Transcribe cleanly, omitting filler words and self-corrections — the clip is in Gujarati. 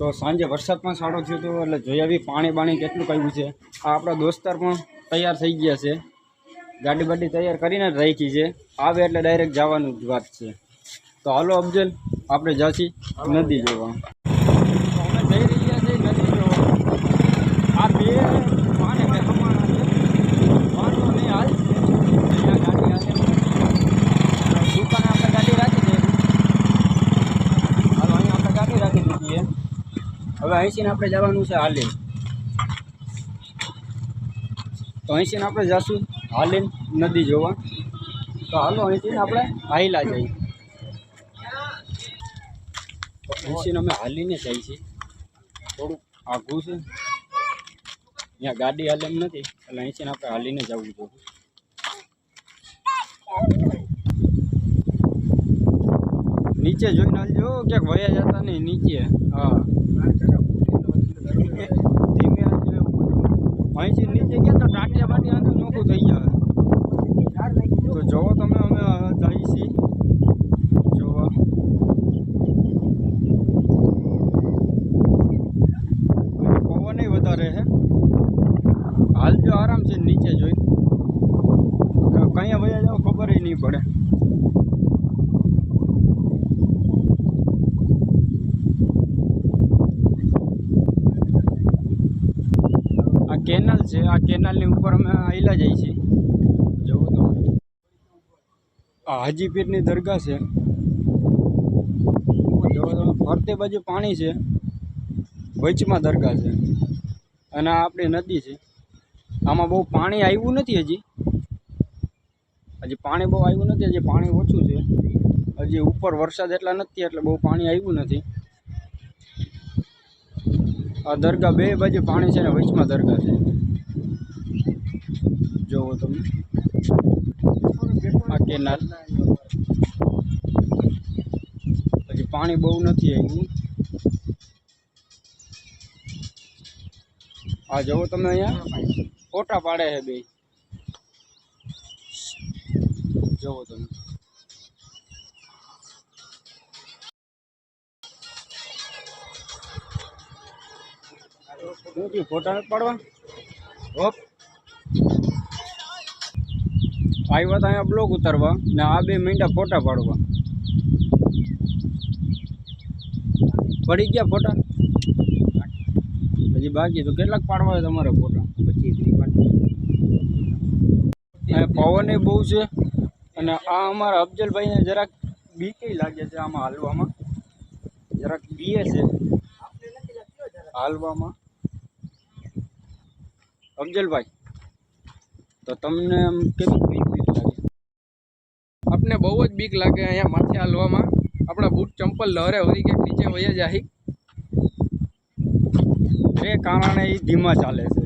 તો સાંજે વરસાદ પણ સારો થયો હતો એટલે જોઈ આવી પાણી કેટલું આવ્યું છે। આ આપણા દોસ્તાર પણ તૈયાર થઈ ગયા છે, ગાડી બાડી તૈયાર કરીને જ રાખી છે, આવે એટલે ડાયરેક્ટ જવાનું જ વાત છે। તો હાલો અફજલ, આપણે જાસી નદી જોવા। અમે જઈ રહ્યા છીએ નદી જોવા। આ બે પાણી મેં હમાણા છે, વાંધો નહીં હાલ, અહીંયા ગાડી હાલે, દુકાને આપણે ગાડી રાખી દઈએ। હાલો અહીંયા આપણે ગાડી રાખી દીધી છે। હવે અહીંથી આપણે જવાનું છે હાલીન, તો અહીંથી આપણે જઈશું હાલીન નદી જોવા। તો હાલો અહીંથી આપણે હાઈલા જઈએ, અહીંથી અમે હાલીને જઈએ છીએ, થોડુંક આઘું છે, અહીંયા ગાડી હાલે એમ નથી, એટલે અહીંથી આપણે હાલીને જવું જોઈએ। નીચે જોઈને હાલજો ક્યાંક વયા જતા નહીં નીચે। હા ધીમે હાલજો એવું બધું, અહીંથી નીચે ગયા તો ટાટિયા બાટિયા તો નોખું થઈ જાય। તો જોવો તમે અમે જઈએ છીએ જોવા। પવન વધારે છે, હાલજો આરામ છે નીચે જોઈ, કયા વયા જાવ ખબર નહીં પડે। આ કેનાલ છે, આ કેનાલની ઉપર અમે આવેલા જઈએ છીએ, જોવો તો આ હાજીપીરની દરગાહ છે, જોવો તો ફરતે બાજુ પાણી છે, વચમાં દરગાહ છે, અને આ આપણી નદી છે। આમાં બહુ પાણી આવ્યું નથી, હજી પાણી બહુ આવ્યું નથી, હજી પાણી ઓછું છે, હજી ઉપર વરસાદ એટલા નથી એટલે બહુ પાણી આવ્યું નથી। આ દરગાહ બે બાજુ પાણી છે ને વચમાં દરગાહ છે, જોવો તમે આ કેનાલ, હજી પાણી બહુ નથી આવ્યું। આ જોવો તમે અહીંયા ફોટા પાડે છે બે, જોવો તમે ફોટા નથી પાડવા, હોપ આવ્યા તો અહીંયા બ્લોગ ઉતારવા ને આ બે મીંડા ફોટા પાડવા, પડી ગયા ફોટા, હજી બાકી તો કેટલાક પાડવા હોય તમારે ફોટા? 25-30 પવન એ બહુ છે, અને આ અમારા અફજલભાઈને જરાક બીકે લાગે છે, આમાં હાલવામાં જરાક બીએ છે હાલવામાં। અફજલભાઈ, તો તમને આમ કેવી બીક લાગે? આપને બહુ જ બીક લાગે અહીંયા માથે હાલવામાં, આપણા બૂટ ચંપલ લહરે વળી કે નીચે વયા જાય, એ કારણે એ ધીમા ચાલે છે।